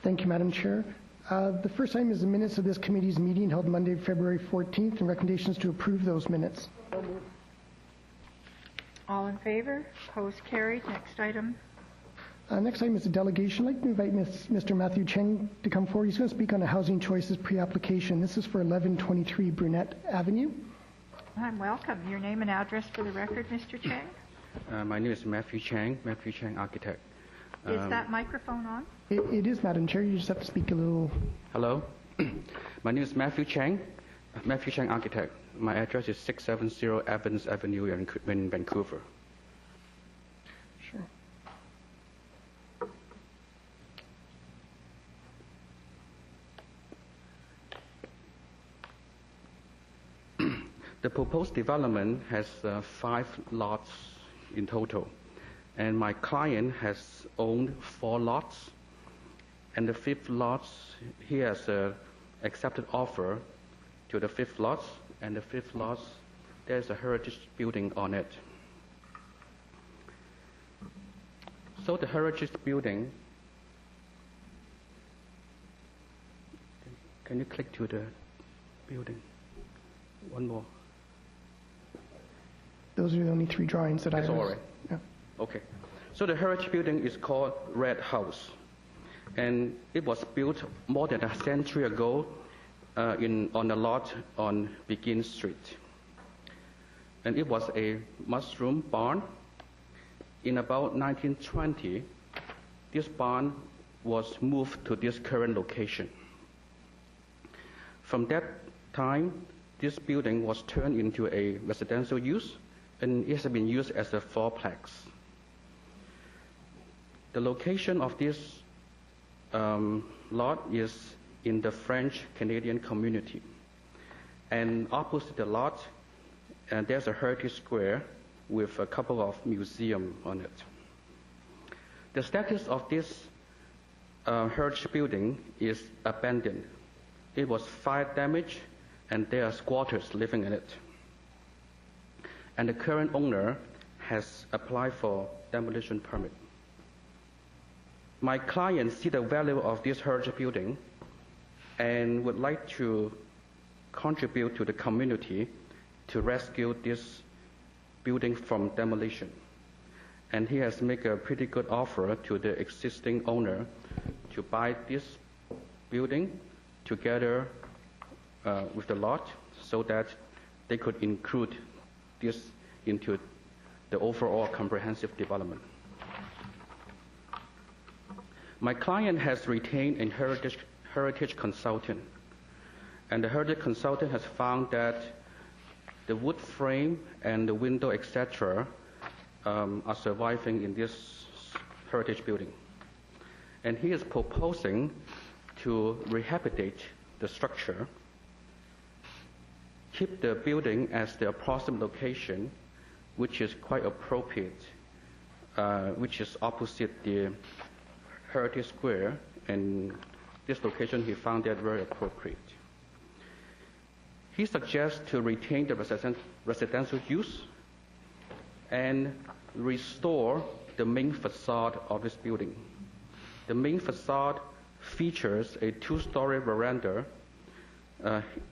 Thank you, Madam Chair. The first item is the minutes of this committee's meeting held Monday, February 14th, and recommendations to approve those minutes. All in favor? Opposed? Carried. Next item. Next item is a delegation. I'd like to invite Mr. Matthew Cheng to come forward. He's going to speak on a housing choices pre-application. This is for 1123 Brunette Avenue. I'm welcome. Your name and address for the record, Mr. Cheng. My name is Matthew Cheng, Architect. Is that microphone on? It is, Madam Chair. You just have to speak a little. Hello. My name is Matthew Cheng, Architect. My address is 670 Evans Avenue in Vancouver. Sure. The proposed development has 5 lots in total, and my client has owned 4 lots, and the 5th lot, he has accepted offer to the 5th lot, and the 5th lot, there's a heritage building on it. So the heritage building, can you click to the building? One more. Those are the only 3 drawings that I have. That's all right. Yeah. Okay. So the heritage building is called Red House, and it was built more than a century ago on a lot on Begin Street. And it was a mushroom barn. In about 1920, this barn was moved to this current location. From that time, this building was turned into a residential use, and it has been used as a 4-plex. The location of this lot is in the French-Canadian community. And opposite the lot, there's a heritage square with a couple of museums on it. The status of this heritage building is abandoned. It was fire damaged, and there are squatters living in it. And the current owner has applied for demolition permit. My client see the value of this heritage building and would like to contribute to the community to rescue this building from demolition. And he has made a pretty good offer to the existing owner to buy this building together with the lot so that they could include this into the overall comprehensive development. My client has retained a heritage consultant, and the heritage consultant has found that the wood frame and the window, etc., are surviving in this heritage building. And he is proposing to rehabilitate the structure, keep the building as the approximate location, which is quite appropriate, which is opposite the Heritage Square, and this location he found that very appropriate. He suggests to retain the residential use and restore the main facade of this building. The main facade features a 2-story veranda.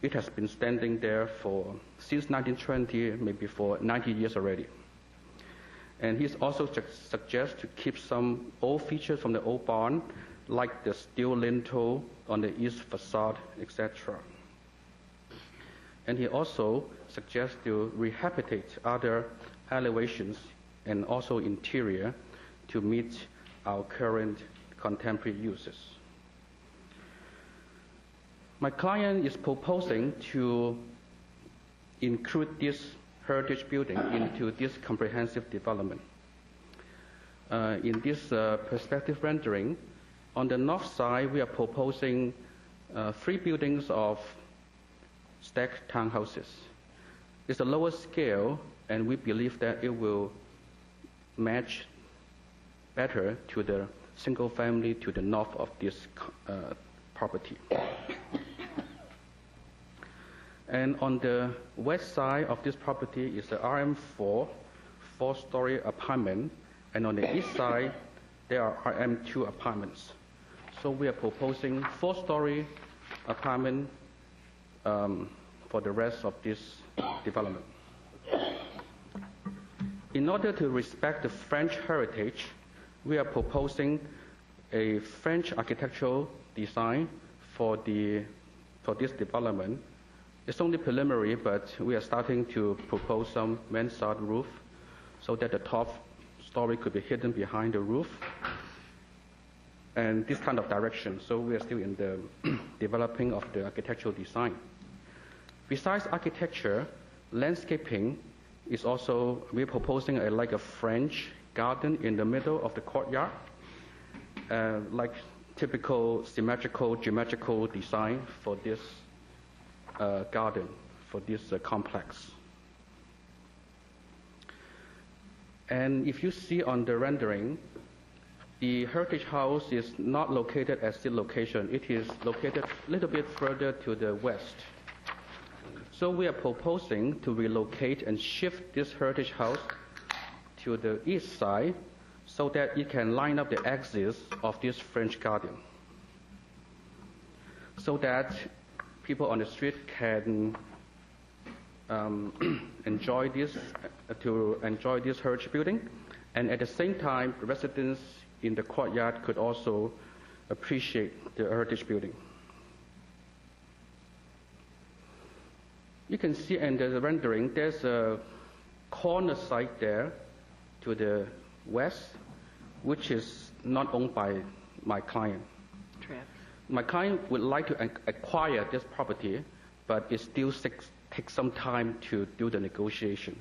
It has been standing there since 1920, maybe for 90 years already. And he also suggests to keep some old features from the old barn, like the steel lintel on the east facade, etc. And he also suggests to rehabilitate other elevations and also interior to meet our current contemporary uses. My client is proposing to include this heritage building into this comprehensive development. In this perspective rendering, on the north side, we are proposing 3 buildings of stacked townhouses. It's a lower scale, and we believe that it will match better to the single family to the north of this property. And on the west side of this property is the RM4, 4-story apartment, and on the east side, there are RM2 apartments. So we are proposing 4-story apartment for the rest of this development. In order to respect the French heritage, we are proposing a French architectural design for this development. It's only preliminary, but we are starting to propose some mansard roof so that the top story could be hidden behind the roof, and this kind of direction. So we are still in the developing of the architectural design. Besides architecture, landscaping is also, we're proposing like a French garden in the middle of the courtyard, like typical symmetrical, geometrical design for this garden, for this complex. And if you see on the rendering, the Heritage House is not located at this location. It is located a little bit further to the west. So we are proposing to relocate and shift this Heritage House to the east side so that it can line up the axis of this French garden, so that people on the street can enjoy this heritage building, and at the same time, residents in the courtyard could also appreciate the heritage building. You can see in the rendering, there's a corner site there to the west, which is not owned by my client. My client would like to acquire this property, but it still takes some time to do the negotiation.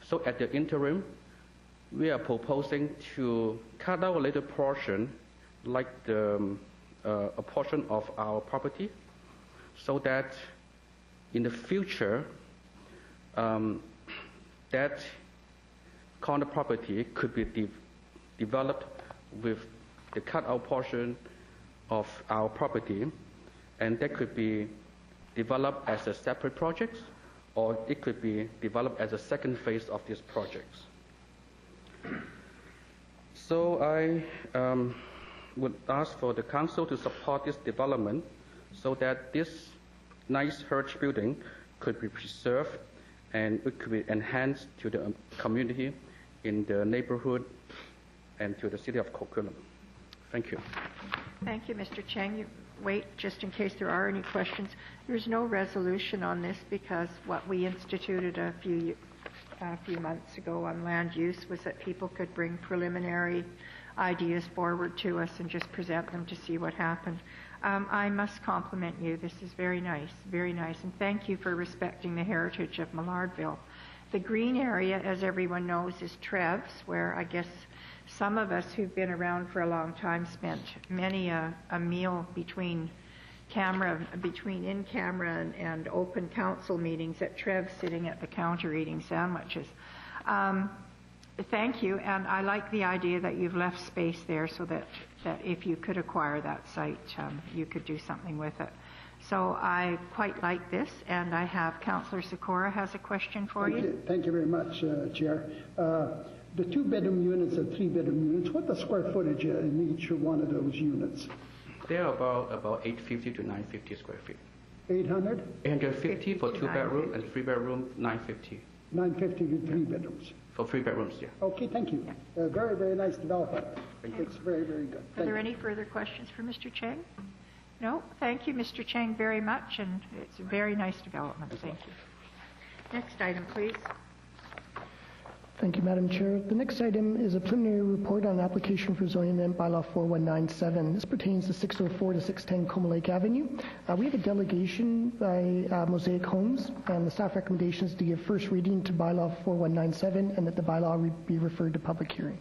So at the interim, we are proposing to cut out a little portion, like a portion of our property, so that in the future, that corner property could be developed with the cut-out portion of our property, and that could be developed as a separate project, or it could be developed as a second phase of this project. So I would ask for the council to support this development so that this nice heritage building could be preserved and it could be enhanced to the community in the neighborhood and to the city of Coquitlam. Thank you. Thank you, Mr. Cheng. You wait just in case there are any questions. There's no resolution on this because what we instituted a few months ago on land use was that people could bring preliminary ideas forward to us and just present them to see what happened. I must compliment you. This is very nice, and thank you for respecting the heritage of Millardville. The green area, as everyone knows, is Trev's, where I guess some of us who've been around for a long time spent many a meal between in-camera and open council meetings at Trev's, sitting at the counter eating sandwiches. Thank you, and I like the idea that you've left space there so that if you could acquire that site, you could do something with it. So I quite like this, and I have Councillor Sikora has a question for you. Thank you very much, Chair. The 2-bedroom units and 3-bedroom units, what the square footage in each one of those units? They're about 850 to 950 square feet. 800? 850 for 2-bedroom and 3-bedroom, 950. 950 to 3 bedrooms. For 3 bedrooms, yeah. Okay, thank you. Yeah. Very, very nice development. It's very, very good. Are there any further questions for Mr. Cheng? No? Thank you, Mr. Cheng, very much, and it's a very nice development. Thank you. Next item, please. Thank you, Madam Chair. The next item is a preliminary report on an application for zoning amendment bylaw 4197. This pertains to 604 to 610 Como Lake Avenue. We have a delegation by Mosaic Homes, and the staff recommendation is to give first reading to bylaw 4197 and that the bylaw be referred to public hearing.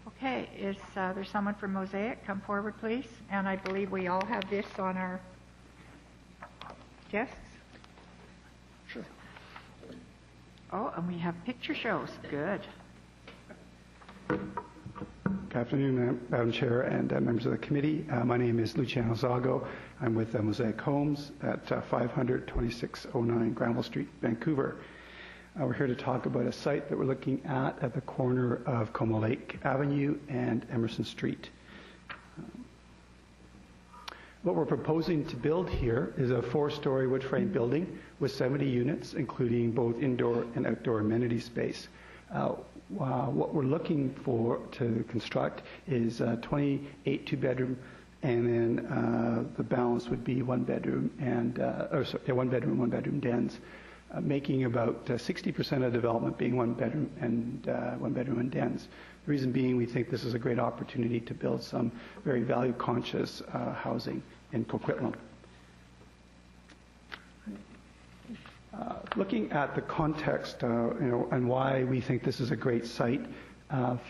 Okay, is there someone from Mosaic? Come forward, please. And I believe we all have this on our desks. Sure. Oh, and we have picture shows. Good. Good afternoon, Madam Chair and members of the committee. My name is Luciano Zago. I'm with Mosaic Homes at 500 2609 Granville Street, Vancouver. We're here to talk about a site that we're looking at the corner of Como Lake Avenue and Emerson Street. What we're proposing to build here is a 4-story wood frame building with 70 units, including both indoor and outdoor amenity space. What we're looking for to construct is 28 2-bedroom, and then the balance would be 1-bedroom and 1-bedroom dens, making about 60% of development being 1-bedroom and 1-bedroom and dens. The reason being, we think this is a great opportunity to build some very value-conscious housing in Coquitlam. Looking at the context, and why we think this is a great site.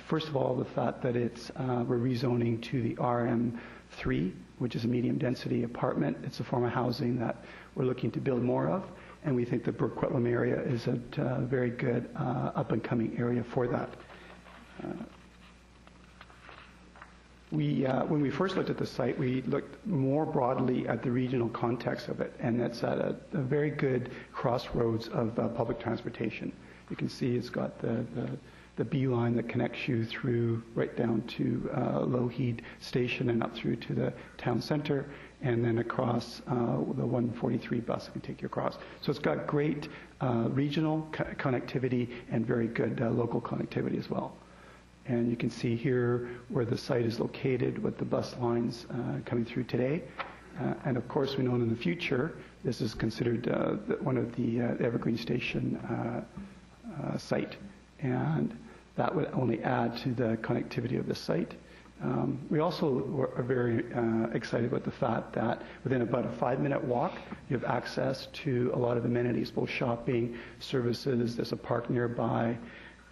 First of all, the fact that we're rezoning to the RM3, which is a medium-density apartment. It's a form of housing that we're looking to build more of, and we think the Coquitlam area is a very good up-and-coming area for that. When we first looked at the site, we looked more broadly at the regional context of it, and that's at a very good crossroads of public transportation. You can see it's got the Bylaw that connects you through right down to Lougheed station and up through to the town center, and then across the 143 bus that can take you across. So it's got great regional connectivity and very good local connectivity as well. And you can see here where the site is located with the bus lines coming through today. And of course, we know in the future, this is considered one of the Evergreen Station site. And that would only add to the connectivity of the site. We also are very excited about the fact that within about a 5-minute walk, you have access to a lot of amenities, both shopping, services, there's a park nearby,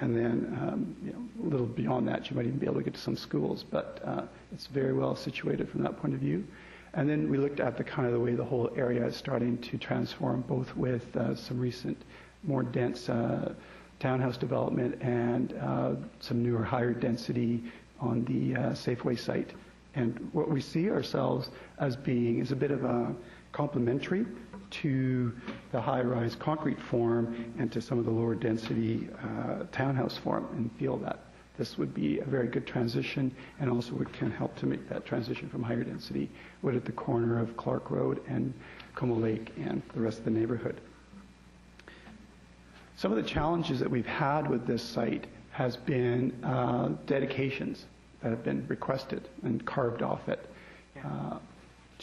and then a little beyond that, you might even be able to get to some schools, but it's very well situated from that point of view. And then we looked at the way the whole area is starting to transform, both with some recent, more dense townhouse development and some newer, higher density on the Safeway site. And what we see ourselves as being is a bit of a complementary to the high-rise concrete form and to some of the lower density townhouse form, and feel that this would be a very good transition, and also can help to make that transition from higher density wood at the corner of Clark Road and Como Lake and the rest of the neighborhood. Some of the challenges that we've had with this site has been dedications that have been requested and carved off it.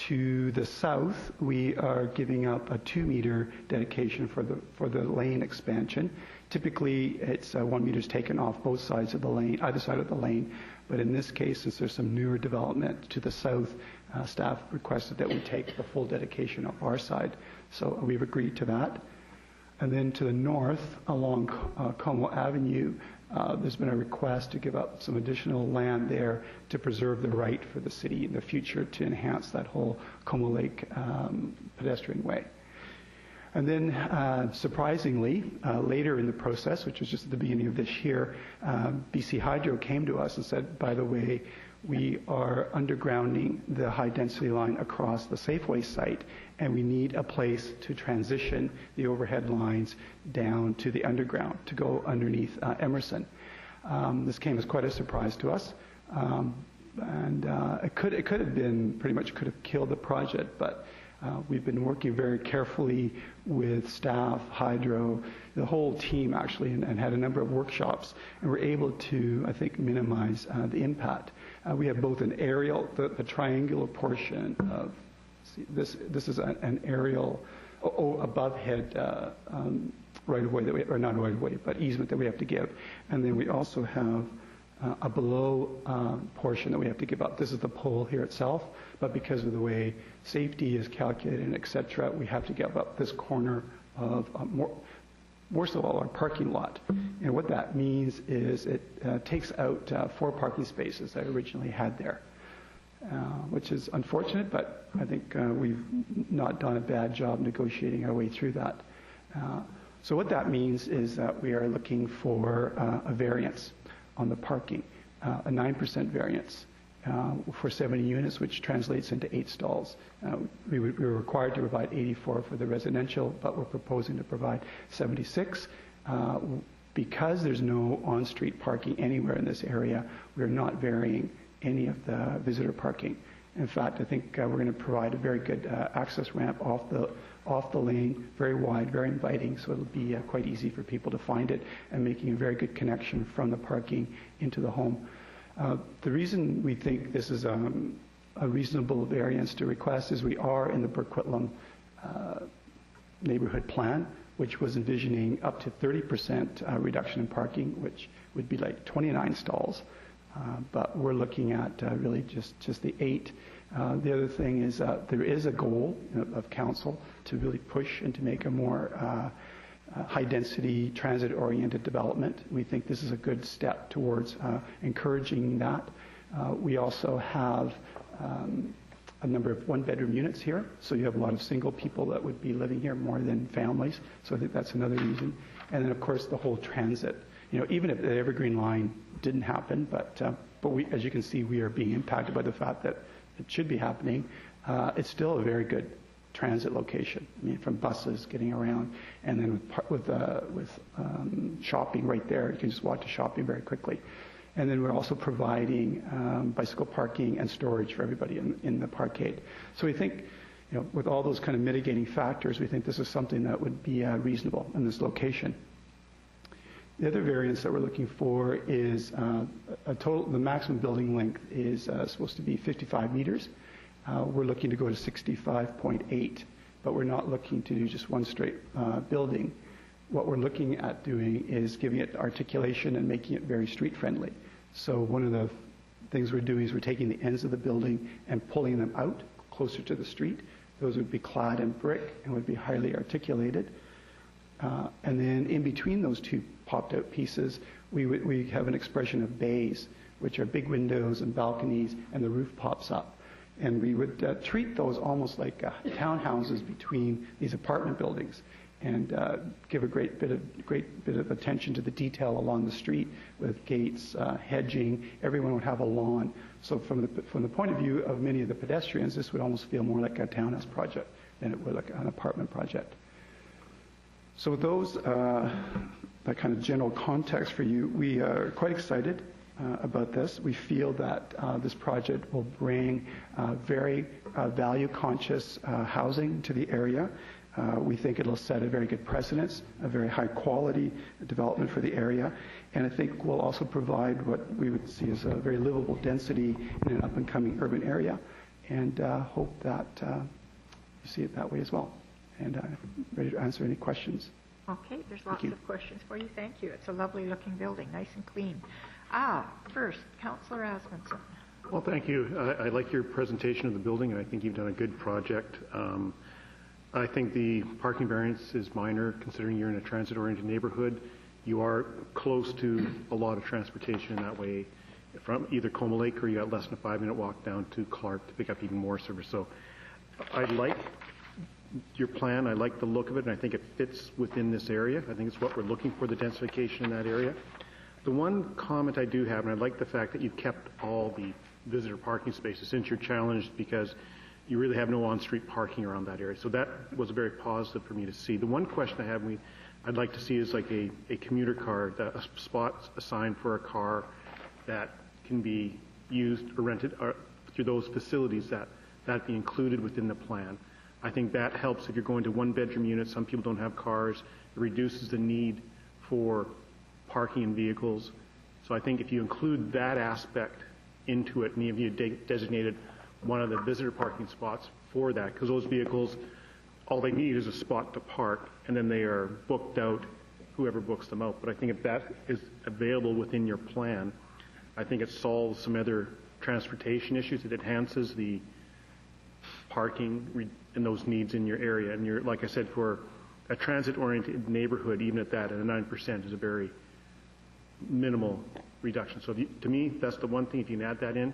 To the south, we are giving up a 2-meter dedication for the lane expansion. Typically, it's 1 meter taken off both sides of the lane, either side of the lane. But in this case, since there's some newer development to the south, staff requested that we take the full dedication off our side. So we've agreed to that. And then to the north, along Como Avenue, there's been a request to give up some additional land there to preserve the right for the city in the future to enhance that whole Como Lake pedestrian way. And then, surprisingly, later in the process, which was just at the beginning of this year, BC Hydro came to us and said, by the way, we are undergrounding the high-density line across the Safeway site, and we need a place to transition the overhead lines down to the underground to go underneath Emerson. This came as quite a surprise to us, and it could have been pretty much could have killed the project, but we've been working very carefully with staff, Hydro, the whole team actually, and had a number of workshops, and we're able to, I think, minimize the impact. We have both an aerial, the triangular portion of, this is an aerial, above head right of way that we, or not right of way, but easement that we have to give, and then we also have a below portion that we have to give up. This is the pole here itself, but because of the way safety is calculated and et cetera, we have to give up this corner of worst of all, our parking lot. And what that means is it takes out 4 parking spaces that I originally had there, which is unfortunate, but I think we've not done a bad job negotiating our way through that. So what that means is that we are looking for a variance on the parking, a 9% variance for 70 units, which translates into 8 stalls. We were required to provide 84 for the residential, but we're proposing to provide 76. Because there's no on-street parking anywhere in this area, we're not varying any of the visitor parking. In fact, I think we're going to provide a very good access ramp off the lane, very wide, very inviting, so it'll be quite easy for people to find it, and making a very good connection from the parking into the home. The reason we think this is a reasonable variance to request is we are in the Coquitlam neighborhood plan, which was envisioning up to 30% reduction in parking, which would be like 29 stalls. But we're looking at really just the 8. The other thing is there is a goal of council to really push and to make a more high-density, transit-oriented development. We think this is a good step towards encouraging that. We also have a number of one-bedroom units here, so you have a lot of single people that would be living here more than families, so I think that's another reason. And then, of course, the whole transit. Even if the Evergreen line didn't happen, but we, as you can see, we are being impacted by the fact that it should be happening. It's still a very good transit location. I mean, from buses getting around, and then with shopping right there, you can just walk to shopping very quickly. And then we're also providing bicycle parking and storage for everybody in the parkade. So we think, with all those kind of mitigating factors, we think this is something that would be reasonable in this location. The other variance that we're looking for is the maximum building length is supposed to be 55 meters. We're looking to go to 65.8, but we're not looking to do just one straight building. What we're looking at doing is giving it articulation and making it very street friendly. So one of the things we're doing is we're taking the ends of the building and pulling them out closer to the street. Those would be clad in brick and would be highly articulated. And then in between those two popped out pieces, we have an expression of bays, which are big windows and balconies, and the roof pops up. And we would treat those almost like townhouses between these apartment buildings, and give a great bit of attention to the detail along the street with gates, hedging. Everyone would have a lawn. So from the point of view of many of the pedestrians, this would almost feel more like a townhouse project than it would like an apartment project. So with those, that kind of general context for you, we are quite excited about this. We feel that this project will bring very value-conscious housing to the area. We think it'll set a very good precedence, a very high-quality development for the area, and I think will also provide what we would see as a very livable density in an up-and-coming urban area, and hope that you see it that way as well. And I'm ready to answer any questions. Okay, there's lots of questions for you. Thank you. It's a lovely-looking building, nice and clean. First, Councillor Asmundson. Well, thank you. I like your presentation of the building, and I think you've done a good project. I think the parking variance is minor, considering you're in a transit-oriented neighborhood. You are close to a lot of transportation in that way, from either Coma Lake, or you got less than a 5-minute walk down to Clark to pick up even more service. So I like your plan. I like the look of it, and I think it fits within this area. I think it's what we're looking for, the densification in that area. The one comment I do have, and I like the fact that you've kept all the visitor parking spaces, since you're challenged because you really have no on-street parking around that area. So that was very positive for me to see. The one question I have, I'd like to see is like a commuter car, a spot assigned for a car that can be used or rented through those facilities, that be included within the plan. I think that helps if you're going to one-bedroom units. Some people don't have cars. It reduces the need for parking in vehicles. So I think if you include that aspect into it, and if you designated one of the visitor parking spots for that, because those vehicles, all they need is a spot to park, and then they are booked out, whoever books them out. But I think if that is available within your plan, I think it solves some other transportation issues. It enhances the parking and those needs in your area. And you're, like I said, for a transit-oriented neighborhood, even at that, at a 9% is a very minimal reduction. So to me, that's the one thing. If you can add that in,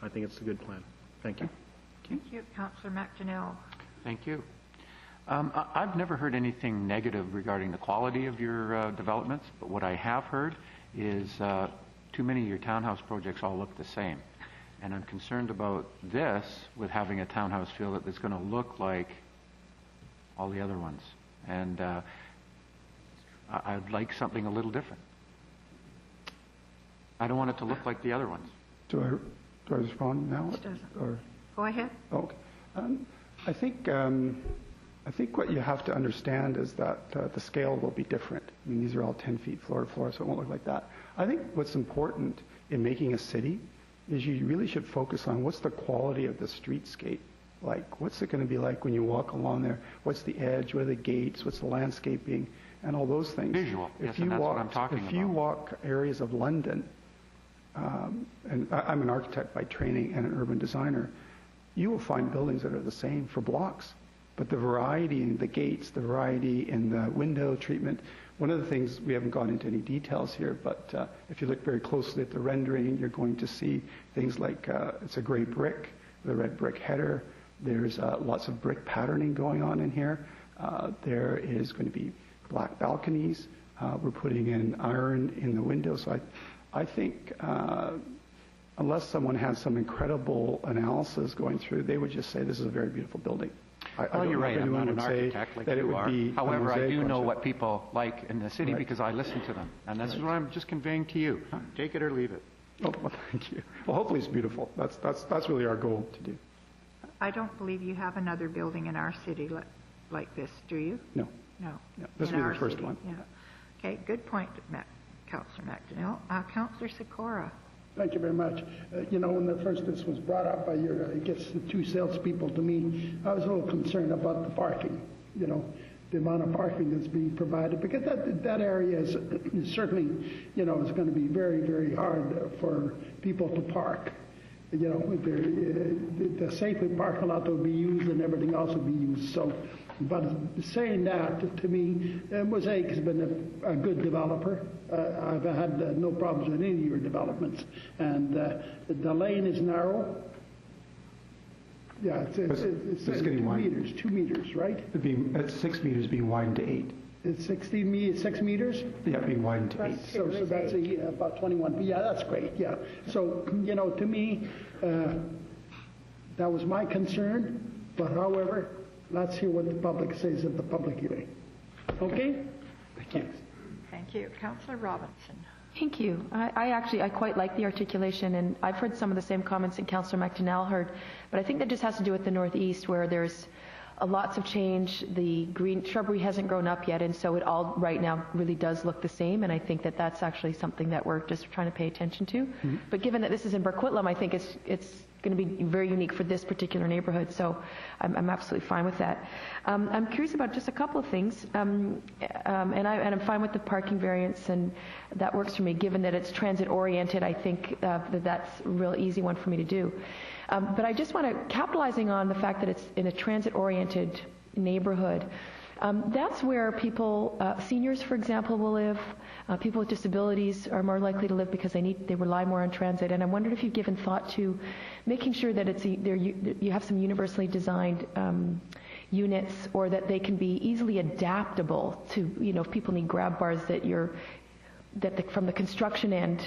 I think it's a good plan. Thank you. Thank you. Councillor McDonnell. Thank you. I've never heard anything negative regarding the quality of your developments, but what I have heard is too many of your townhouse projects all look the same. And I'm concerned about this with having a townhouse feel that it's going to look like all the other ones. And I'd like something a little different. I don't want it to look like the other ones. Do I respond now? It doesn't. Or Go ahead. Okay. I think what you have to understand is that the scale will be different. I mean, these are all 10 feet floor to floor, so it won't look like that. I think what's important in making a city is you really should focus on what's the quality of the streetscape like. What's it going to be like when you walk along there? What's the edge? What are the gates? What's the landscaping? And all those things. Visual, yes, and that's what I'm talking about. If you walk areas of London, and I'm an architect by training and an urban designer, you will find buildings that are the same for blocks. But the variety in the gates, the variety in the window treatment, one of the things, we haven't gone into any details here, but if you look very closely at the rendering, you're going to see things like it's a gray brick with a red brick header. There's lots of brick patterning going on in here. There is going to be black balconies. We're putting in iron in the window. So I think unless someone has some incredible analysis going through, they would just say this is a very beautiful building. Well, you're right. I'm not an architect like you are. However, I do know what people like in the city because I listen to them. And this is what I'm just conveying to you. Take it or leave it. Oh, well, thank you. Well, hopefully it's beautiful. That's really our goal to do. I don't believe you have another building in our city like this, do you? No. No. This will be the first one. Yeah. Okay, good point, Councillor McDonnell. Councillor Sikora. Thank you very much. When this was brought up by your, I guess, the two salespeople to me, I was a little concerned about the parking, the amount of parking that's being provided, because that area is certainly, is going to be very, very hard for people to park. The safely parking lot will be used and everything else will be used. So, but saying that, to me, Mosaic has been a good developer. I've had no problems with any of your developments. And the lane is narrow. Yeah, it's 2 meters, 2 meters, right? It's 6 meters being widened to 8. It's 6 meters? Yeah, being widened to 8. So that's about 21. Yeah, that's great, yeah. So, to me, that was my concern. But however, let's hear what the public says at the public hearing. Okay? Thank you. Thank you. Councillor Robinson. Thank you. I quite like the articulation, and I've heard some of the same comments that Councillor McDonnell heard, but I think that just has to do with the Northeast, where there's lots of change. The green shrubbery hasn't grown up yet, and so it all right now really does look the same, and I think that that's actually something that we're just trying to pay attention to. Mm-hmm. But given that this is in Coquitlam, I think it's going to be very unique for this particular neighborhood, so I'm absolutely fine with that. I'm curious about just a couple of things, and I'm fine with the parking variance, and that works for me, given that it's transit-oriented. I think that's a real easy one for me to do. But I just want to, capitalizing on the fact that it's in a transit-oriented neighborhood, that's where people, seniors, for example, will live. People with disabilities are more likely to live because they rely more on transit. And I wondered if you've given thought to making sure that you have some universally designed units, or that they can be easily adaptable to, if people need grab bars, from the construction end,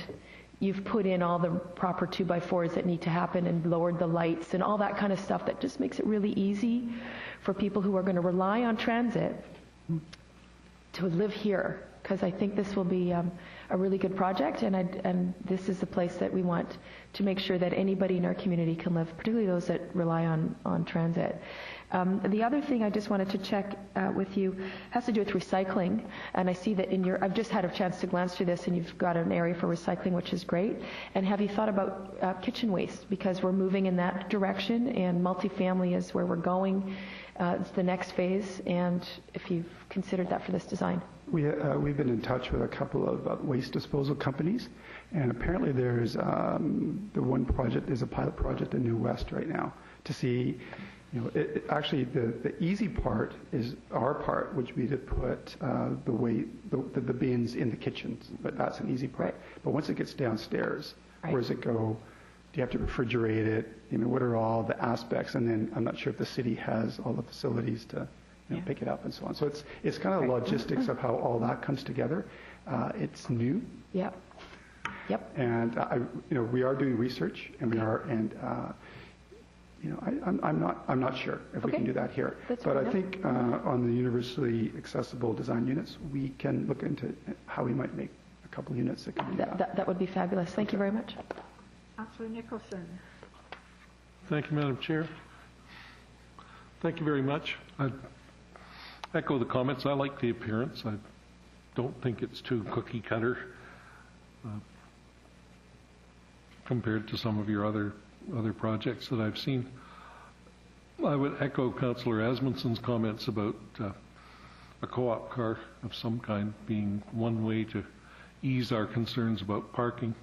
you've put in all the proper 2x4s that need to happen and lowered the lights and all that kind of stuff that just makes it really easy for people who are going to rely on transit to live here. Because I think this will be a really good project, and this is the place that we want to make sure that anybody in our community can live, particularly those that rely on transit. The other thing I just wanted to check with you has to do with recycling, and I see that I've just had a chance to glance through this, and you've got an area for recycling, which is great. And have you thought about kitchen waste? Because we're moving in that direction, and multifamily is where we're going. It's the next phase, and if you've considered that for this design. We've been in touch with a couple of waste disposal companies, and apparently there's there's a pilot project in New West right now to see, actually the easy part is our part, which would be to put the bins in the kitchens, but that's an easy part. Right. But once it gets downstairs, right, where does it go? Do you have to refrigerate it? What are all the aspects? And then I'm not sure if the city has all the facilities to pick it up and so on. So it's kind of the logistics of how all that comes together. It's new. Yep. And we are doing research, and we are, and I'm not sure if we can do that here. But I think on the universally accessible design units, we can look into how we might make a couple of units that can do that. That would be fabulous. Thank you very much. Councillor Nicholson. Thank you, Madam Chair. Thank you very much. I echo the comments. I like the appearance. I don't think it's too cookie cutter compared to some of your other projects that I've seen. I would echo Councillor Asmunsen's comments about a co-op car of some kind being one way to ease our concerns about parking.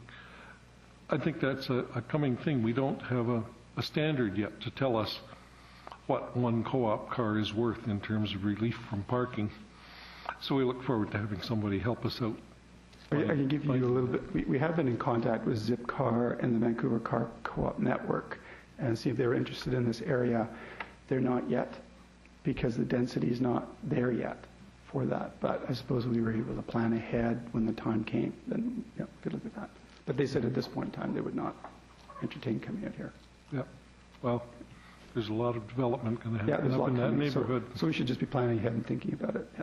I think that's a coming thing. We don't have a standard yet to tell us what one co-op car is worth in terms of relief from parking. So we look forward to having somebody help us out. I can give you a little bit. We have been in contact with Zipcar and the Vancouver Car Co-op Network and see if they're interested in this area. They're not yet because the density is not there yet for that. But I suppose we were able to plan ahead when the time came. Then we could look at that. But they said at this point in time they would not entertain coming out here. Yeah. Well, there's a lot of development going to happen up in that neighborhood. So we should just be planning ahead and thinking about it. Yeah.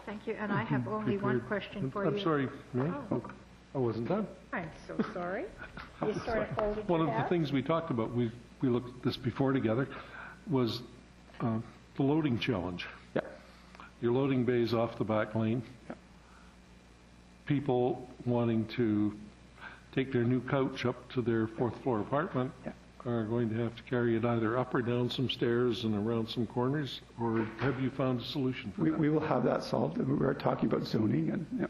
Thank you. And I have only one question for you. I'm sorry, Mary. Oh. I wasn't done. I'm so sorry. You sort of folded One your of the hat. things we talked about, we looked at this before together, was the loading challenge. Yeah. Your loading bays off the back lane. Yeah. People wanting to take their new couch up to their fourth floor apartment are going to have to carry it either up or down some stairs and around some corners, or have you found a solution for that? We will have that solved. We are talking about zoning, and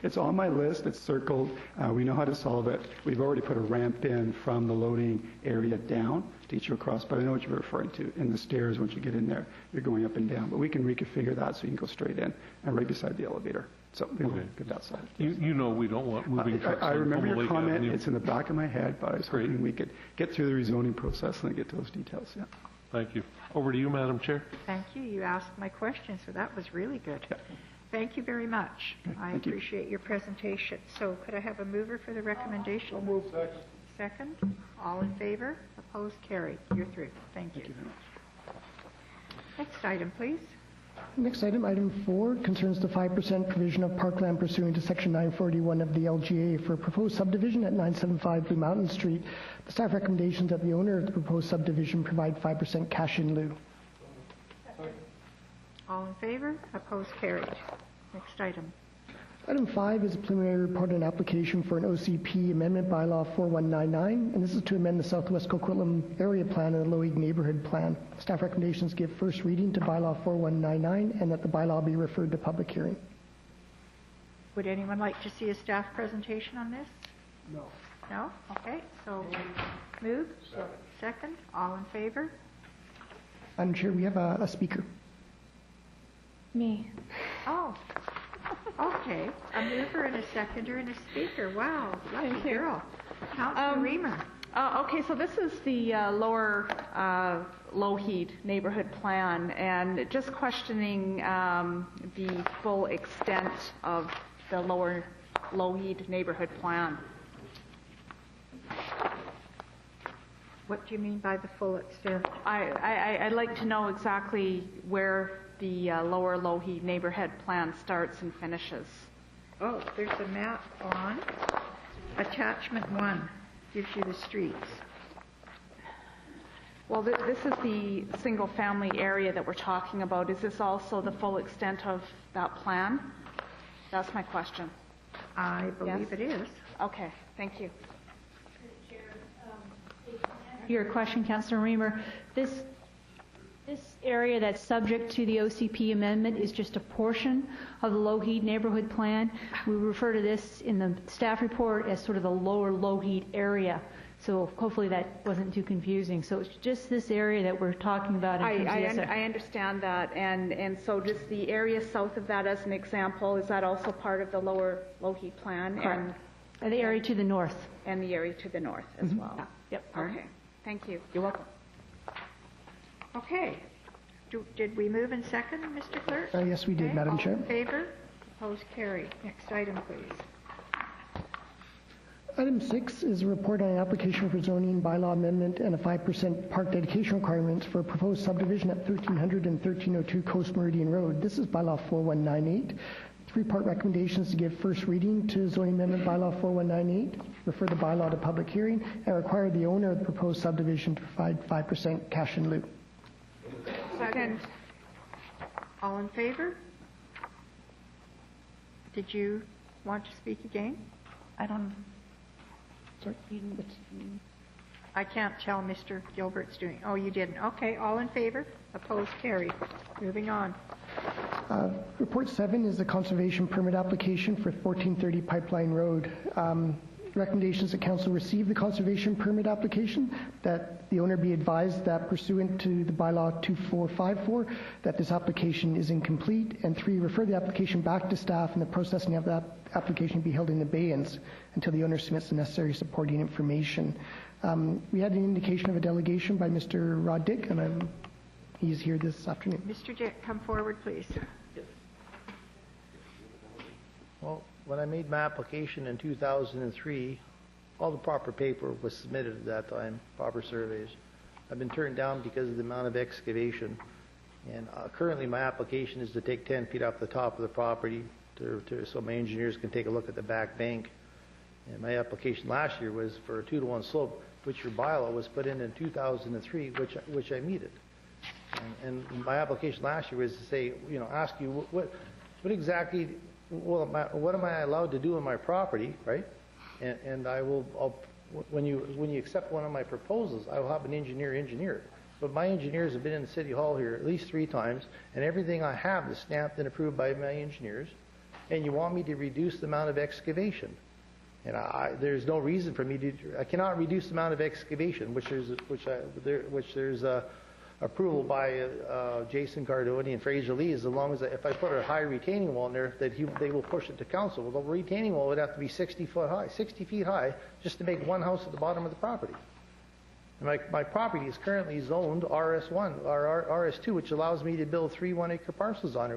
it's on my list. It's circled. We know how to solve it. We've already put a ramp in from the loading area down to get you across, but I know what you're referring to. In the stairs, once you get in there, you're going up and down. But we can reconfigure that so you can go straight in and right beside the elevator. So we'll get that solved. You know we don't want moving trucks. I remember your comment. Avenue. It's in the back of my head, but I was hoping we could get through the rezoning process and then get to those details. Yeah. Thank you. Over to you, Madam Chair. Thank you. You asked my question, so that was really good. Yeah. Thank you very much. Okay, I thank you. appreciate your presentation. So could I have a mover for the recommendation? I'll move second. Second. All in favor? Opposed? Carried. You're through. Thank you. Thank you very much. Next item, please. Next item, item 4, concerns the 5% provision of parkland pursuant to Section 941 of the LGA for a proposed subdivision at 975 Blue Mountain Street. The staff recommendations that the owner of the proposed subdivision provide 5% cash in lieu. All in favor? Opposed? Carried. Next item. Item 5 is a preliminary report on application for an OCP amendment bylaw 4199, and this is to amend the Southwest Coquitlam area plan and the Lougheed neighborhood plan. Staff recommendations give first reading to bylaw 4199 and that the bylaw be referred to public hearing. Would anyone like to see a staff presentation on this? No. No? Okay. So moved. Second. All in favor? Madam Chair, we have a speaker. Me. Oh. Okay. A mover and a seconder and a speaker. Wow. Lucky girl. Councillor Reamer. Okay, so this is the lower Lougheed neighborhood plan, and just questioning the full extent of the lower Lougheed neighborhood plan. What do you mean by the full extent? I'd like to know exactly where the lower Lougheed neighborhood plan starts and finishes. Oh, there's a map on attachment 1. Gives you the streets. Well, this is the single-family area that we're talking about. Is this also the full extent of that plan? That's my question. I believe it is. Okay, thank you. Your question, Councillor Reamer. This area that's subject to the OCP amendment is just a portion of the Lougheed neighborhood plan. We refer to this in the staff report as sort of the lower Lougheed area. So hopefully that wasn't too confusing. So it's just this area that we're talking about. I understand that, and so just the area south of that as an example, is that also part of the lower Lougheed plan? Correct. And the area to the north. And the area to the north as well. Yep. Okay. Thank you. You're welcome. Okay. Did we move in second, Mr. Clerk? Yes, we did, Okay. Madam Chair. All in favor? Opposed? Carried. Next item, please. Item 6 is a report on an application for zoning bylaw amendment and a 5% park dedication requirements for a proposed subdivision at 1300 and 1302 Coast Meridian Road. This is bylaw 4198. Three-part recommendations to give first reading to zoning amendment bylaw 4198, refer the bylaw to public hearing, and require the owner of the proposed subdivision to provide 5% cash in lieu. Second. All in favor? Did you want to speak again? I don't. Sorry? I can't tell Mr. Gilbert's doing. Oh, you didn't. Okay, all in favor? Opposed? Carried. Moving on. Report 7 is the conservation permit application for 1430 Pipeline Road. Recommendations that council receive the conservation permit application, that the owner be advised that pursuant to the bylaw 2454 that this application is incomplete, and 3, refer the application back to staff and the processing of that application be held in abeyance until the owner submits the necessary supporting information. We had an indication of a delegation by Mr. Rod Dick, and he's here this afternoon. Mr. Dick, come forward, please. Well, when I made my application in 2003, all the proper paper was submitted at that time, proper surveys. I've been turned down because of the amount of excavation. And currently my application is to take 10 feet off the top of the property so my engineers can take a look at the back bank. And my application last year was for a 2-to-1 slope, which your bylaw was put in 2003, which I meted. And my application last year was to say, you know, ask you what exactly, well, what am I allowed to do on my property, right? And when you accept one of my proposals, I will have an engineer engineer it. But my engineers have been in the City Hall here at least 3 times, and everything I have is stamped and approved by my engineers. And you want me to reduce the amount of excavation. And there's no reason for me to. I cannot reduce the amount of excavation, which there's approval by Jason Cardoni and Fraser Lee, as long as if I put a high retaining wall in there, that they will push it to council. Well, the retaining wall would have to be 60 feet high, just to make one house at the bottom of the property. And my property is currently zoned RS1 or RS2, which allows me to build 3 1-acre parcels on it.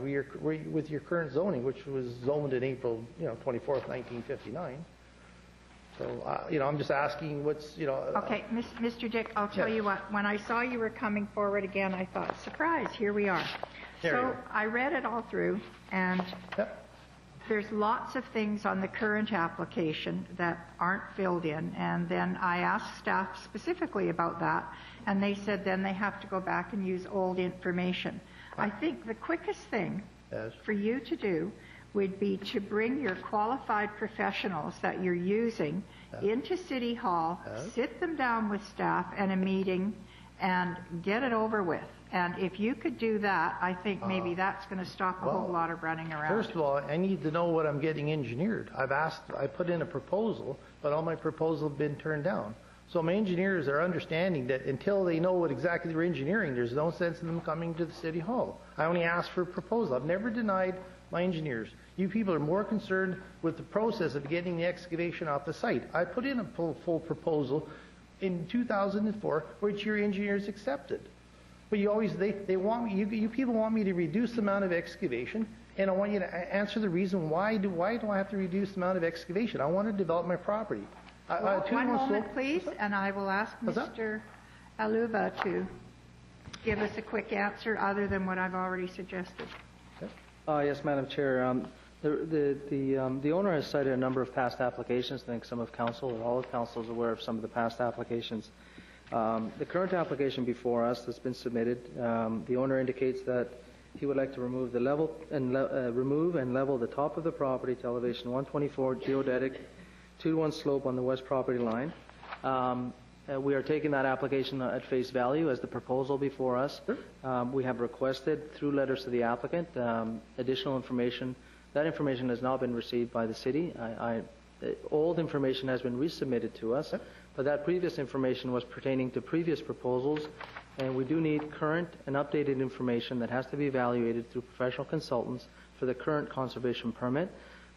With your current zoning, which was zoned in April, 24th, 1959. So, I'm just asking what's, Okay, Mr. Dick, I'll tell you what. When I saw you were coming forward again, I thought, surprise, here we are. So I read it all through, and there's lots of things on the current application that aren't filled in, and then I asked staff specifically about that, and they said then they have to go back and use old information. I think the quickest thing for you to do would be to bring your qualified professionals that you're using into City Hall, sit them down with staff and a meeting, and get it over with. And if you could do that, I think maybe that's going to stop a whole lot of running around. First of all, I need to know what I'm getting engineered. I put in a proposal, but all my proposals have been turned down. So my engineers are understanding that until they know what exactly they're engineering, there's no sense in them coming to the City Hall. I only asked for a proposal. I've never denied my engineers. You people are more concerned with the process of getting the excavation off the site. I put in a full proposal in 2004, which your engineers accepted. But they want me, you people want me to reduce the amount of excavation, and I want you to answer the reason why do I have to reduce the amount of excavation? I want to develop my property. One moment, please, and I will ask Mr. Aluva to give us a quick answer other than what I've already suggested. Yes, Madam Chair. The owner has cited a number of past applications. I think some of council or all of council is aware of some of the past applications. The current application before us that's been submitted, the owner indicates that he would like to remove and level the top of the property to elevation 124 geodetic 2-to-1 slope on the west property line. We are taking that application at face value as the proposal before us. We have requested through letters to the applicant additional information. That information has not been received by the city. Old information has been resubmitted to us, but that previous information was pertaining to previous proposals, and we do need current and updated information that has to be evaluated through professional consultants for the current conservation permit.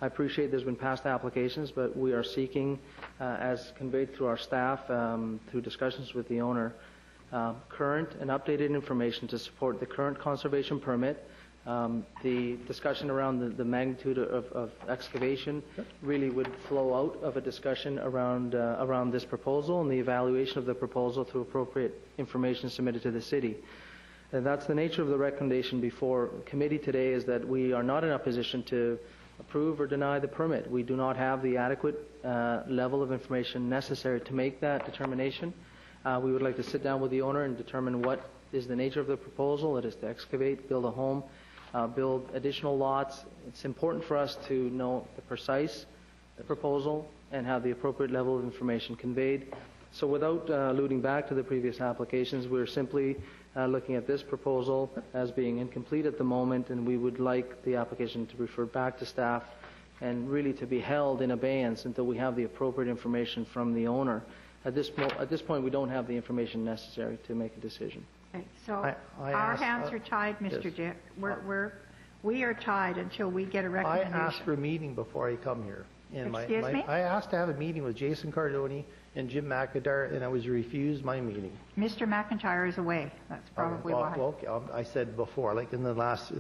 I appreciate there's been past applications, but we are seeking, as conveyed through our staff, through discussions with the owner, current and updated information to support the current conservation permit. The discussion around the magnitude of excavation really would flow out of a discussion around this proposal and the evaluation of the proposal through appropriate information submitted to the city. And that's the nature of the recommendation before committee today, is that we are not in a position to approve or deny the permit. We do not have the adequate level of information necessary to make that determination. We would like to sit down with the owner and determine what is the nature of the proposal. It is to excavate, build a home, build additional lots. It's important for us to know the precise proposal and have the appropriate level of information conveyed. So without alluding back to the previous applications, we're simply looking at this proposal as being incomplete at the moment, and we would like the application to refer back to staff and really to be held in abeyance until we have the appropriate information from the owner. At this point, we don't have the information necessary to make a decision. Okay, so our hands are tied, Mr. Yes. Dick. We are tied until we get a recommendation. I asked for a meeting before I come here. And Excuse me? I asked to have a meeting with Jason Cardoni and Jim McIntyre, and I was refused my meeting. Mr. McIntyre is away. That's probably why. Well, I said before, like in the last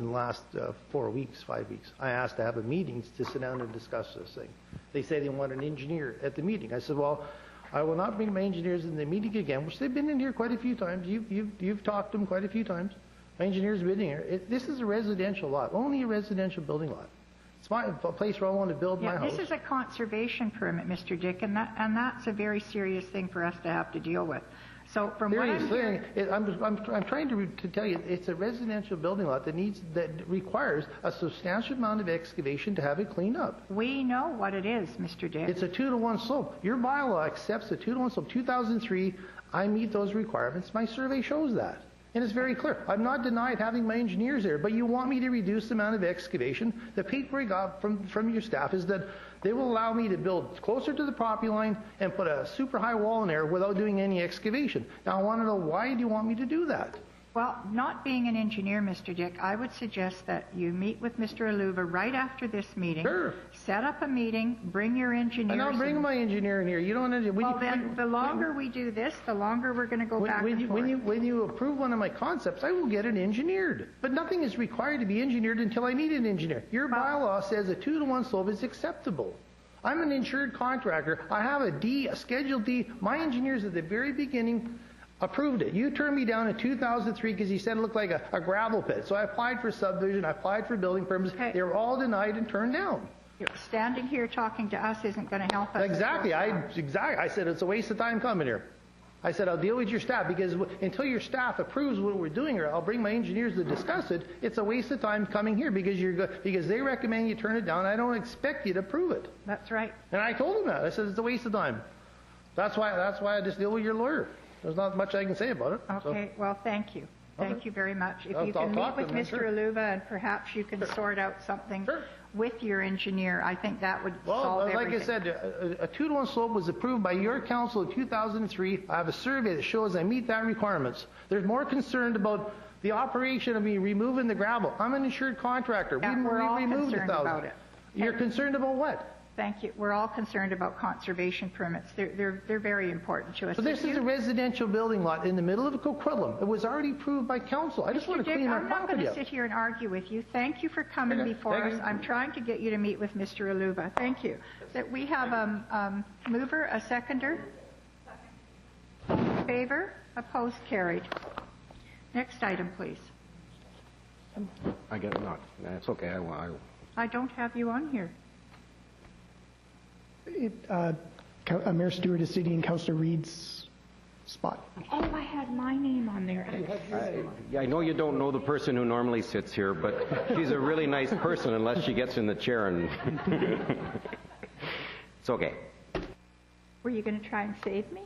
4 weeks, 5 weeks, I asked to have a meeting to sit down and discuss this thing. They say they want an engineer at the meeting. I said, well, I will not bring my engineers in the meeting again, which they've been in here quite a few times. You've talked to them quite a few times. My engineers have been here. This is a residential lot, only a residential building lot. It's a place where I want to build my house. This is a conservation permit, Mr. Dick, and that's a very serious thing for us to have to deal with. So from what I'm hearing, I'm trying to tell you, it's a residential building lot that requires a substantial amount of excavation to have it cleaned up. We know what it is, Mr. Dick. It's a 2-to-1 slope. Your bylaw accepts a 2-to-1 slope. 2003, I meet those requirements. My survey shows that. And it's very clear. I'm not denied having my engineers there, but you want me to reduce the amount of excavation. The paper I got from your staff is that they will allow me to build closer to the property line and put a super high wall in there without doing any excavation. Now, I want to know, why do you want me to do that? Well, not being an engineer, Mr. Dick, I would suggest that you meet with Mr. Aluva right after this meeting. Sure. Set up a meeting, bring your engineers. And I'll bring my engineer in here. You don't. The longer we do this, the longer we're going to go back and forth. When you approve one of my concepts, I will get it engineered. But nothing is required to be engineered until I need an engineer. Your bylaw says a 2-to-1 slope is acceptable. I'm an insured contractor. I have a Schedule D. My engineers at the very beginning approved it. You turned me down in 2003 because you said it looked like a gravel pit. So I applied for subdivision. I applied for building permits. Okay. They were all denied and turned down. Standing here talking to us isn't going to help us. Exactly. I said it's a waste of time coming here. I said I'll deal with your staff because until your staff approves what we're doing here, I'll bring my engineers to discuss it. It's a waste of time coming here because they recommend you turn it down. I don't expect you to approve it. That's right. And I told them that. I said it's a waste of time. That's why I just deal with your lawyer. There's not much I can say about it. Okay. Well, thank you. Thank you very much. If you can meet with Mr. Aluva and perhaps you can sort out something with your engineer, I think that would solve everything. Like I said, a 2-to-1 slope was approved by your council in 2003. I have a survey that shows I meet that requirements. They're more concerned about the operation of me removing the gravel. I'm an insured contractor. We're all concerned about it. You're concerned about what? Thank you. We're all concerned about conservation permits. They're very important to us. So this is a residential building lot in the middle of Coquitlam. It was already approved by council. I just want to clean our property up. I'm not going to sit here and argue with you. Thank you for coming before us. I'm trying to get you to meet with Mr. Aluva. Thank you. That we have a mover, a seconder. In favor? Opposed? Carried. Next item, please. I get it not. That's okay. I don't have you on here. Mayor Stewart is sitting in Councillor Reid's spot. Oh, I had my name on there. I know you don't know the person who normally sits here, but she's a really nice person unless she gets in the chair and it's okay. Were you going to try and save me?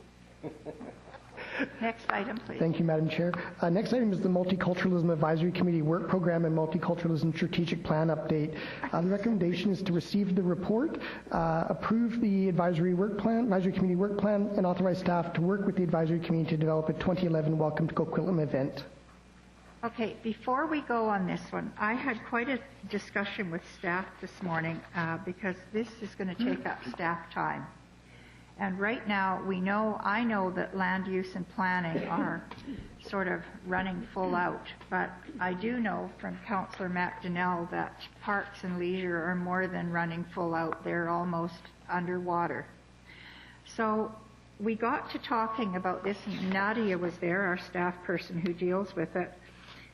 Next item, please. Thank you, Madam Chair. Next item is the Multiculturalism Advisory Committee Work Program and Multiculturalism Strategic Plan Update. The recommendation is to receive the report, approve the Advisory Committee Work Plan, and authorize staff to work with the Advisory Committee to develop a 2011 Welcome to Coquitlam event. Okay, before we go on this one, I had quite a discussion with staff this morning because this is going to take up staff time. And right now, I know that land use and planning are sort of running full out, but I do know from Councillor McDonnell that Parks and Leisure are more than running full out. They're almost underwater. So we got to talking about this, and Nadia was there, our staff person who deals with it,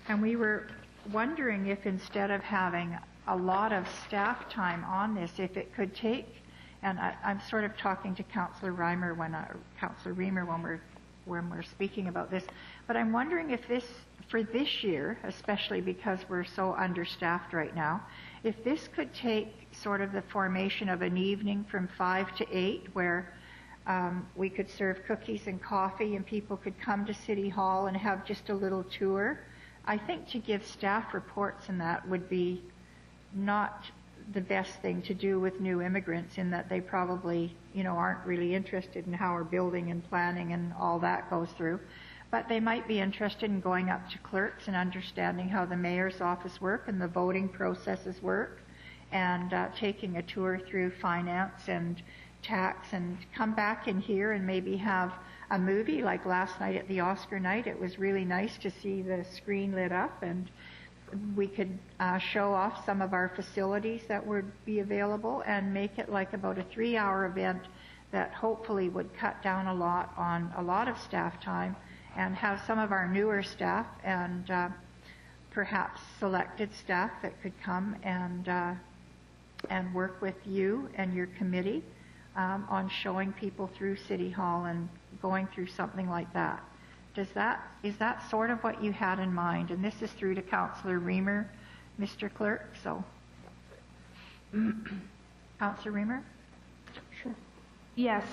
and we were wondering if instead of having a lot of staff time on this. If it could take, and I'm sort of talking to Councillor Remer when we're speaking about this, but I'm wondering if this, for this year, especially because we're so understaffed right now, if this could take sort of the formation of an evening from 5 to 8 where we could serve cookies and coffee and people could come to City Hall and have just a little tour. I think to give staff reports and that would be not the best thing to do with new immigrants, in that they probably, aren't really interested in how our building and planning and all that goes through. But they might be interested in going up to clerks and understanding how the mayor's office work and the voting processes work, and taking a tour through finance and tax, and come back in here and maybe have a movie like last night at the Oscar night. It was really nice to see the screen lit up, and we could show off some of our facilities that would be available and make it like about a 3-hour event that hopefully would cut down a lot on a lot of staff time, and have some of our newer staff and perhaps selected staff that could come and work with you and your committee on showing people through City Hall and going through something like that. Is that sort of what you had in mind? And this is through to Councillor Remer, Mr. Clerk. So, Councillor Remer? Sure. Yes,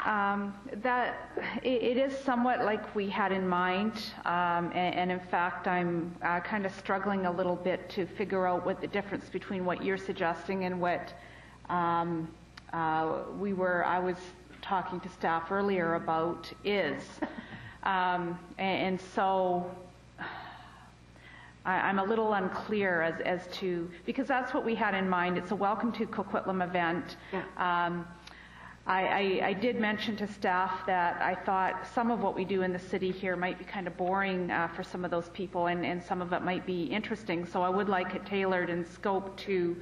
that it is somewhat like we had in mind, and in fact, I'm kind of struggling a little bit to figure out what the difference between what you're suggesting and what I was talking to staff earlier about is. And so I'm a little unclear as to, because that's what we had in mind. It's a Welcome to Coquitlam event. Yeah. I did mention to staff that I thought some of what we do in the city here might be kind of boring for some of those people, and some of it might be interesting. So I would like it tailored in scope to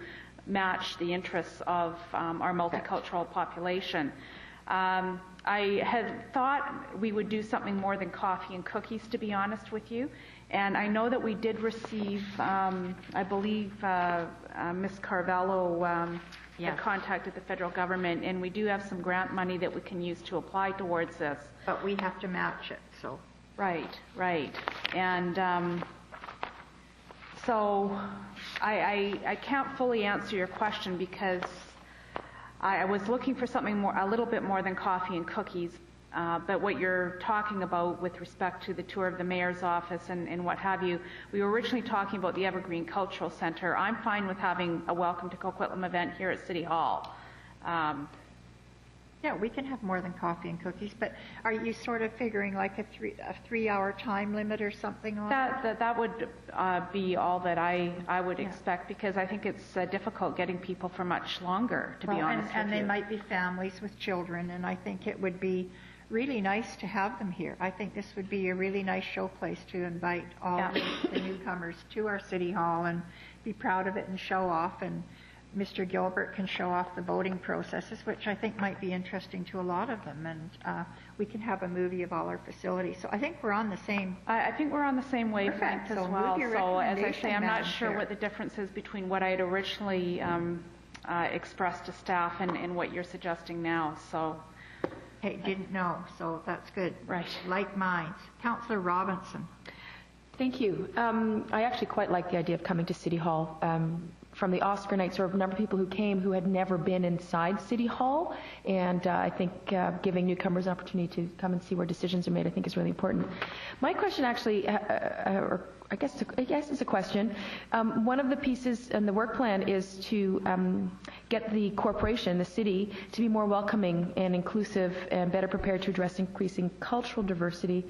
match the interests of our multicultural population. I had thought we would do something more than coffee and cookies, to be honest with you. And I know that we did receive, I believe, Ms. Carvalho had contacted the federal government, and we do have some grant money that we can use to apply towards this. But we have to match it, so. Right. And so I can't fully answer your question, because I was looking for something a little bit more than coffee and cookies, but what you're talking about with respect to the tour of the mayor's office and what have you, we were originally talking about the Evergreen Cultural Center. I'm fine with having a Welcome to Coquitlam event here at City Hall. Yeah, we can have more than coffee and cookies, but are you sort of figuring like a 3-hour time limit or something on that? That would be all that I would expect, because I think it's difficult getting people for much longer, to be honest with you. And they might be families with children, and I think it would be really nice to have them here. I think this would be a really nice showplace to invite all the newcomers to our City Hall and be proud of it and show off, and Mr. Gilbert can show off the voting processes, which I think might be interesting to a lot of them, and we can have a movie of all our facilities. So I think we're on the same. I think we're on the same wavelength as well. So as I say, I'm not sure Chair. what the difference is between what I had originally expressed to staff and what you're suggesting now. So. Hey, didn't know, so that's good. Right. Like minds. Councillor Robinson. Thank you. I actually quite like the idea of coming to City Hall. From the Oscar nights, there were a number of people who came who had never been inside City Hall, and I think giving newcomers an opportunity to come and see where decisions are made, I think, is really important. My question actually, or I guess it's a question. One of the pieces in the work plan is to get the corporation, the city, to be more welcoming and inclusive and better prepared to address increasing cultural diversity.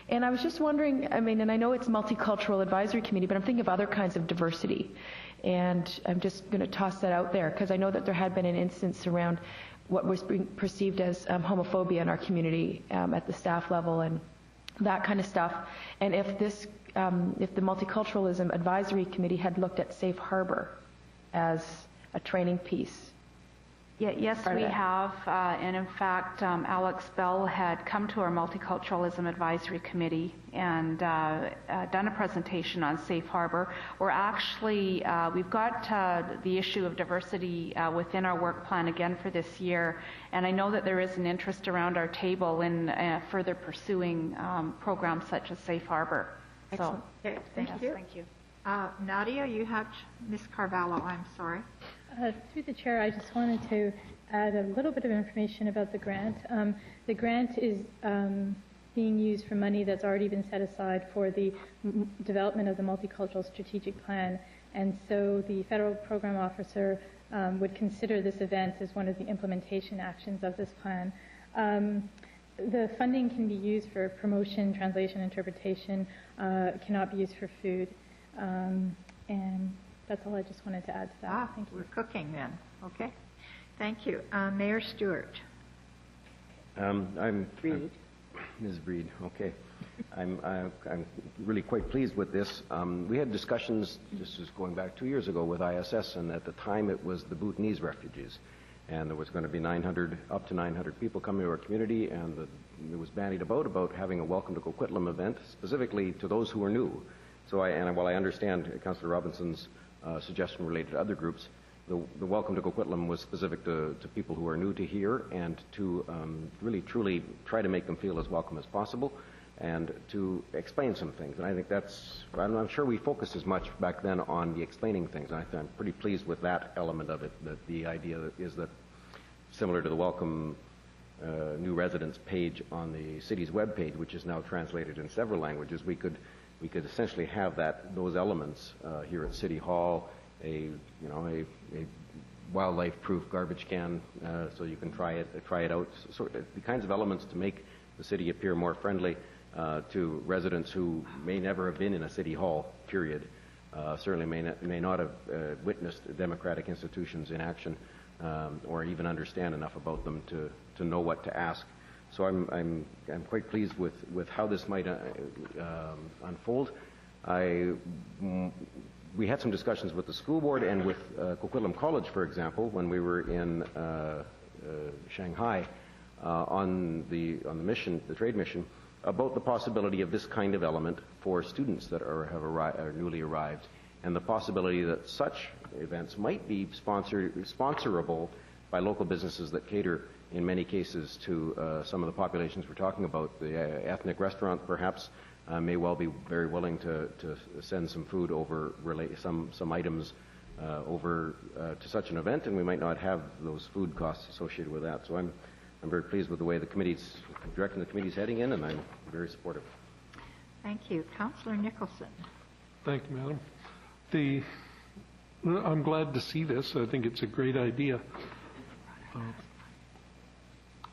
And I was just wondering, and I know it's Multicultural Advisory Committee, but I'm thinking of other kinds of diversity. And I'm just going to toss that out there, because I know that there had been an instance around what was being perceived as homophobia in our community at the staff level and that kind of stuff. And if this, if the Multiculturalism Advisory Committee had looked at Safe Harbor as a training piece, Yes, we have, and in fact, Alex Bell had come to our Multiculturalism Advisory Committee and done a presentation on Safe Harbor. We're actually, we've got the issue of diversity within our work plan again for this year, and I know that there is an interest around our table in further pursuing programs such as Safe Harbor. Excellent. So, okay, thank you. Thank you. Nadia, you have Ms. Carvalho, I'm sorry. Through the chair, I just wanted to add a little bit of information about the grant. The grant is being used for money that's already been set aside for the development of the Multicultural Strategic Plan, and so the federal program officer would consider this event as one of the implementation actions of this plan. The funding can be used for promotion, translation, interpretation, cannot be used for food, and that's all I just wanted to add to that. Thank you. We're cooking then. Okay. Thank you. Mayor Stewart. Ms. Breed. Okay. I'm really quite pleased with this. We had discussions, this is going back 2 years ago, with ISS, and at the time it was the Bhutanese refugees. And there was going to be up to 900 people coming to our community, and it was bandied about having a Welcome to Coquitlam event, specifically to those who are new. So while I understand Councillor Robinson's suggestion related to other groups, the Welcome to Coquitlam was specific to people who are new to here, and to really truly try to make them feel as welcome as possible, and to explain some things. And I think I'm sure we focused as much back then on the explaining things. And I'm pretty pleased with that element of it, that the idea is that, similar to the Welcome New Residents page on the city's webpage, which is now translated in several languages, we could essentially have those elements here at City Hall, a wildlife-proof garbage can, so you can try it out. So the kinds of elements to make the city appear more friendly to residents who may never have been in a city hall. Period. Certainly may not have witnessed democratic institutions in action, or even understand enough about them to know what to ask. So I'm quite pleased with how this might unfold. We had some discussions with the school board and with Coquitlam College, for example, when we were in Shanghai on the mission, the trade mission, about the possibility of this kind of element for students that are newly arrived, and the possibility that such events might be sponsorable by local businesses that cater in many cases to some of the populations we're talking about. The ethnic restaurant perhaps may well be very willing to send some food over, some items over to such an event, and we might not have those food costs associated with that. So I'm very pleased with the way the direction the committee's heading in, and I'm very supportive. Thank you. Councillor Nicholson. Thank you, Madam. I'm glad to see this. I think it's a great idea.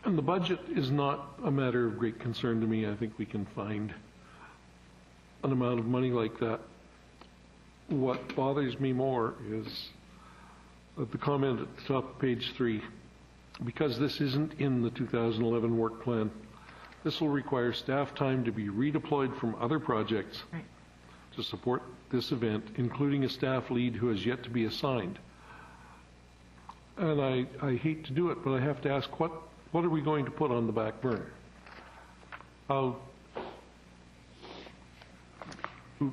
And the budget is not a matter of great concern to me. I think we can find an amount of money like that. What bothers me more is the comment at the top of page 3. Because this isn't in the 2011 work plan, this will require staff time to be redeployed from other projects to support this event, including a staff lead who has yet to be assigned. And I hate to do it, but I have to ask, what are we going to put on the back burner?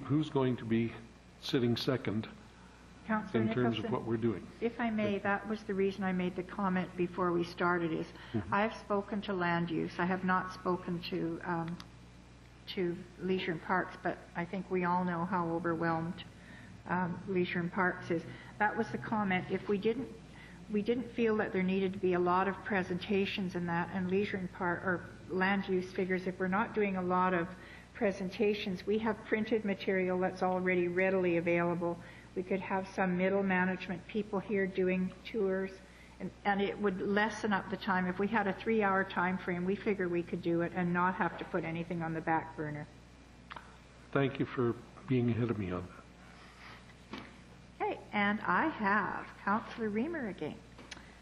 Who's going to be sitting second Councillor in terms Nicholson, of what we're doing? If I may, that was the reason I made the comment before we started, is I have spoken to land use. I have not spoken to Leisure and Parks, but I think we all know how overwhelmed Leisure and Parks is. That was the comment. If we didn't feel that there needed to be a lot of presentations in that, and Leisure and Park or land use figures, if we're not doing a lot of presentations, we have printed material that's already readily available. We could have some middle management people here doing tours, and it would lessen up the time. If we had a 3-hour time frame, we figure we could do it and not have to put anything on the back burner. Thank you for being ahead of me on that. Okay, and I have Councillor Reamer again.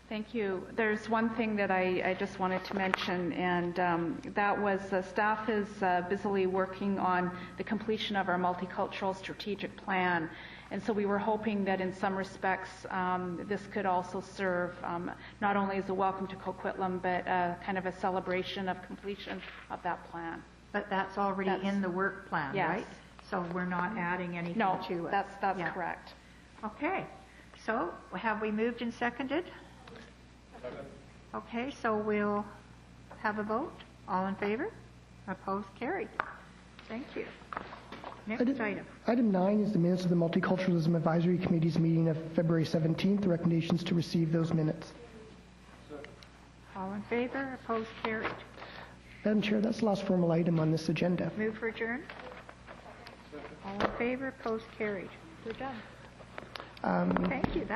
Thank you. There's one thing that I just wanted to mention, and that was staff is busily working on the completion of our multicultural strategic plan. And so we were hoping that in some respects this could also serve not only as a welcome to Coquitlam, but kind of a celebration of completion of that plan. But that's already in the work plan, yes. right? So we're not adding anything to it. No, that's correct. Okay. So have we moved and seconded? Okay, so we'll have a vote. All in favor? Opposed? Carried. Thank you. Next item. Item 9 is the minutes of the Multiculturalism Advisory Committee's meeting of February 17th. The recommendations to receive those minutes. All in favor? Opposed? Carried. Madam Chair, that's the last formal item on this agenda. Move for adjourn. All in favor? Opposed? Carried. We're done. Thank you. That